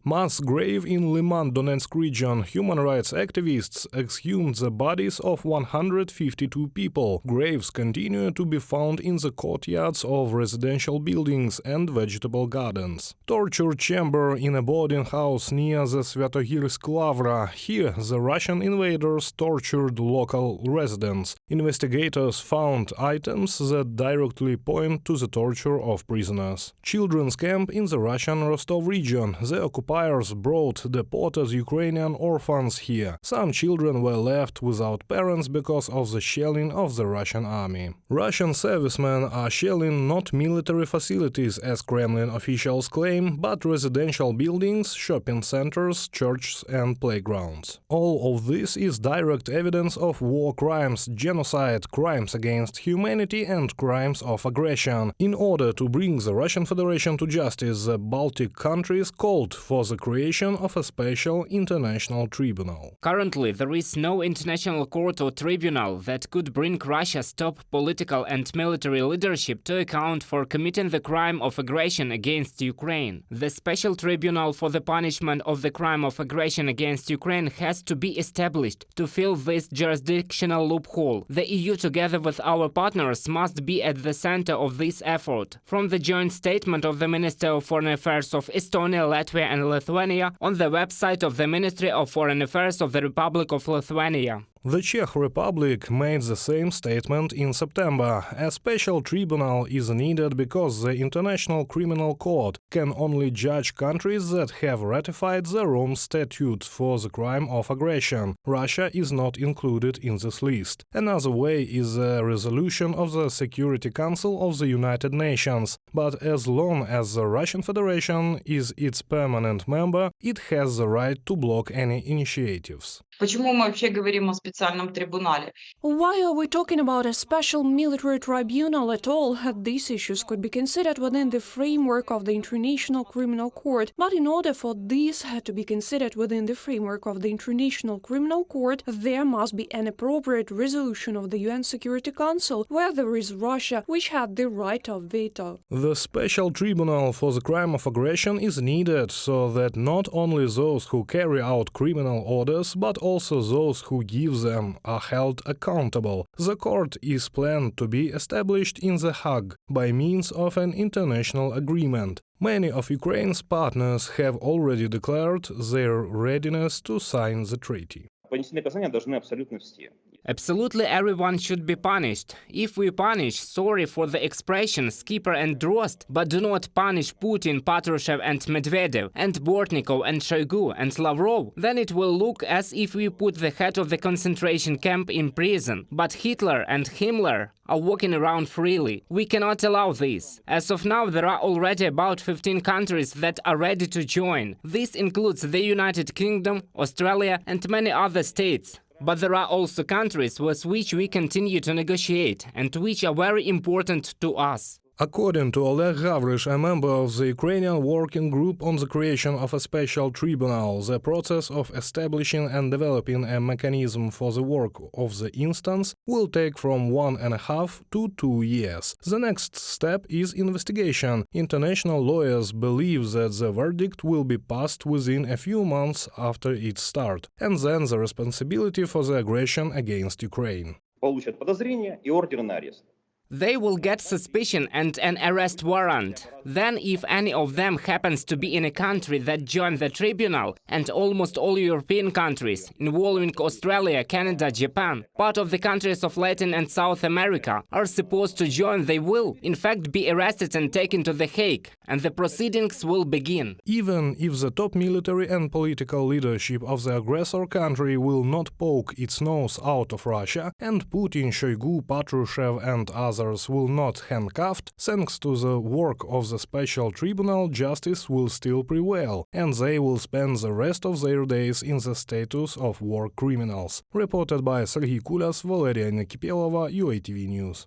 Mass grave in Liman, Donetsk region. Human rights activists exhumed the bodies of 152 people. Graves continue to be found in the courtyards of residential buildings and vegetable gardens. Torture chamber in a boarding house near the Svyatogirsk Lavra. Here, the Russian invaders tortured local residents. Investigators found items that directly point to the torture of prisoners. Children's camp in the Russian Rostov region. The occupiers brought deported Ukrainian orphans here. Some children were left without parents because of the shelling of the Russian army. Russian servicemen are shelling not military facilities, as Kremlin officials claim, but residential buildings, shopping centers, churches and playgrounds. All of this is direct evidence of war crimes, genocide, crimes against humanity and crimes of aggression. In order to bring the Russian Federation to justice, the Baltic countries called for the creation of a special international tribunal. Currently, there is no international court or tribunal that could bring Russia's top political and military leadership to account for committing the crime of aggression against Ukraine. The Special Tribunal for the punishment of the crime of aggression against Ukraine has to be established to fill this jurisdictional loophole. The EU, together with our partners, must be at the center of this effort. From the joint statement of the Minister of Foreign Affairs of Estonia, Latvia and Lithuania on the website of the Ministry of Foreign Affairs of the Republic of Lithuania. The Czech Republic made the same statement in September. A special tribunal is needed because the International Criminal Court can only judge countries that have ratified the Rome Statute for the crime of aggression. Russia is not included in this list. Another way is a resolution of the Security Council of the United Nations. But as long as the Russian Federation is its permanent member, it has the right to block any initiatives. Почему мы вообще говорим о специальном трибунале? Why are we talking about a special military tribunal at all? These issues could be considered within the framework of the International Criminal Court, but in order for these to be considered within the framework of the International Criminal Court, there must be an appropriate resolution of the UN Security Council, where there is Russia, which had the right of veto. The special tribunal for the crime of aggression is needed so that not only those who carry out criminal orders, but also those who give them are held accountable. The court is planned to be established in The Hague by means of an international agreement. Many of Ukraine's partners have already declared their readiness to sign the treaty. Понести наказание должны абсолютно все. Absolutely everyone should be punished. If we punish, sorry for the expression, Skipper and Drost, but do not punish Putin, Patrushev and Medvedev, and Bortnikov and Shoigu and Lavrov, then it will look as if we put the head of the concentration camp in prison. But Hitler and Himmler are walking around freely. We cannot allow this. As of now, there are already about 15 countries that are ready to join. This includes the United Kingdom, Australia and many other states. But there are also countries with which we continue to negotiate and which are very important to us. According to Oleg Gavrish, a member of the Ukrainian Working Group on the creation of a special tribunal, the process of establishing and developing a mechanism for the work of the instance will take from 1.5 to 2 years. The next step is investigation. International lawyers believe that the verdict will be passed within a few months after its start, and then the responsibility for the aggression against Ukraine. Получат подозрение и ордер на арест. They will get suspicion and an arrest warrant. Then, if any of them happens to be in a country that joined the tribunal, and almost all European countries, involving Australia, Canada, Japan, part of the countries of Latin and South America, are supposed to join, they will, in fact, be arrested and taken to The Hague, and the proceedings will begin. Even if the top military and political leadership of the aggressor country will not poke its nose out of Russia, and Putin, Shoigu, Patrushev and others will not handcuffed, thanks to the work of the special tribunal, justice will still prevail, and they will spend the rest of their days in the status of war criminals. Reported by Serhiy Kulas, Valeria Nekipelova, UATV News.